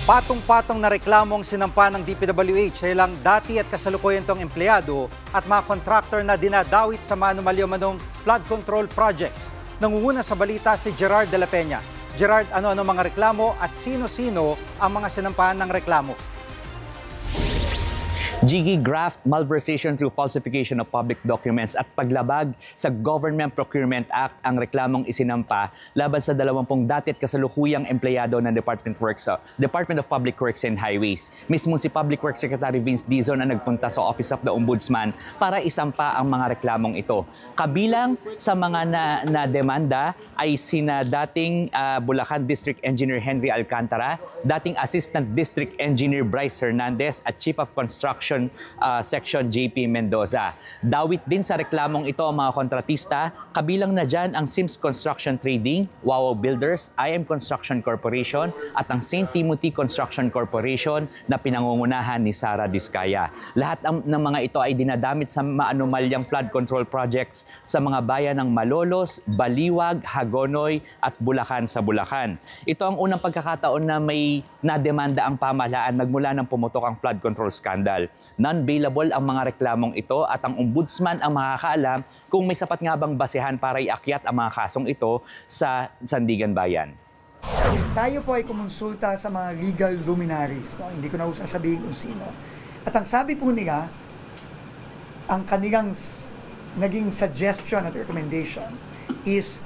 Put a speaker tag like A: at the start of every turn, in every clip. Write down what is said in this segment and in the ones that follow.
A: Patong-patong na reklamong sinampa ng DPWH sa ilang dati at kasalukuyan tong empleyado at mga contractor na dinadawit sa manumalyo-manong flood control projects. Nangunguna sa balita si Gerard de la Peña. Gerard, ano-ano mga reklamo at sino-sino ang mga sinampahan ng reklamo?
B: Jiggy, graft, malversation through falsification of public documents at paglabag sa Government Procurement Act ang reklamong isinampa laban sa 20 dati at kasalukuyang empleyado ng Department of Public Works and Highways. Mismo si Public Works Secretary Vince Dizon ang nagpunta sa Office of the Ombudsman para isampa ang mga reklamong ito. Kabilang sa mga na-demanda ay sina dating Bulacan District Engineer Henry Alcantara, dating Assistant District Engineer Bryce Hernandez at Chief of Construction Section JP Mendoza. Dawit din sa reklamong ito ang mga kontratista, kabilang na dyan ang Sims Construction Trading, Wawaw Builders, IM Construction Corporation at ang St. Timothy Construction Corporation na pinangungunahan ni Sara Diskaya. Lahat ng mga ito ay dinadamit sa maanumalyang flood control projects sa mga bayan ng Malolos, Baliwag, Hagonoy at Bulacan sa Bulacan. Ito ang unang pagkakataon na may nademanda ang pamahalaan magmula ng pumutok ang flood control scandal. Non-bailable ang mga reklamong ito at ang ombudsman ang makakaalam kung may sapat nga bang basehan para iakyat ang mga kasong ito sa Sandigan Bayan.
C: Tayo po ay kumonsulta sa mga legal luminaries. No? Hindi ko na sasabihin kung sino. At ang sabi po nila, ang kanilang naging suggestion at recommendation is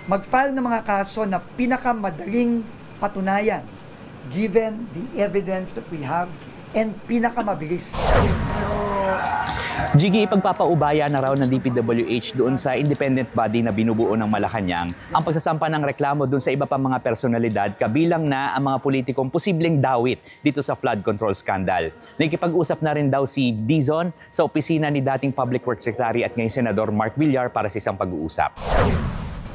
C: mag-file ng mga kaso na pinakamadaling patunayan given the evidence that we have and pinakamabilis.
B: Jiggy, ipagpapaubaya na raw ng DPWH doon sa independent body na binubuo ng Malacanang ang pagsasampa ng reklamo doon sa iba pang mga personalidad, kabilang na ang mga politikong posibleng dawit dito sa flood control scandal. Nakikipag-usap na rin daw si Dizon sa opisina ni dating Public Works Secretary at ngayon Senador Mark Villar para sa isang pag-uusap.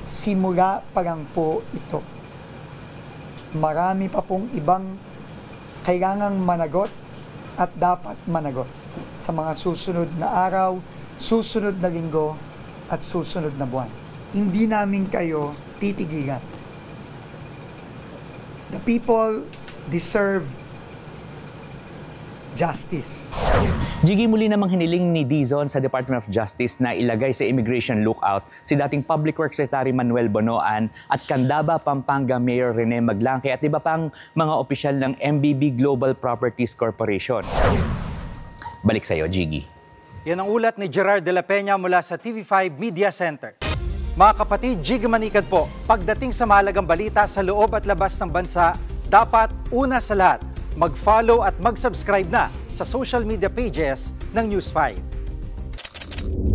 C: Simula pa lang po ito. Marami pa pong ibang kailangang managot at dapat managot sa mga susunod na araw, susunod na linggo, at susunod na buwan. Hindi namin kayo titigilan. The people deserve justice.
B: Jiggy, muli namang hiniling ni Dizon sa Department of Justice na ilagay sa immigration lookout si dating Public Works Secretary Manuel Bonoan at Candaba, Pampanga Mayor Rene Maglanque at iba pang mga opisyal ng MBB Global Properties Corporation. Balik sa iyo, Jiggy.
A: Yan ang ulat ni Gerard de la Peña mula sa TV5 Media Center. Mga kapatid, Jiggy Manikad po, pagdating sa mahalagang balita sa loob at labas ng bansa, dapat una sa lahat, mag-follow at mag-subscribe na sa social media pages ng News 5.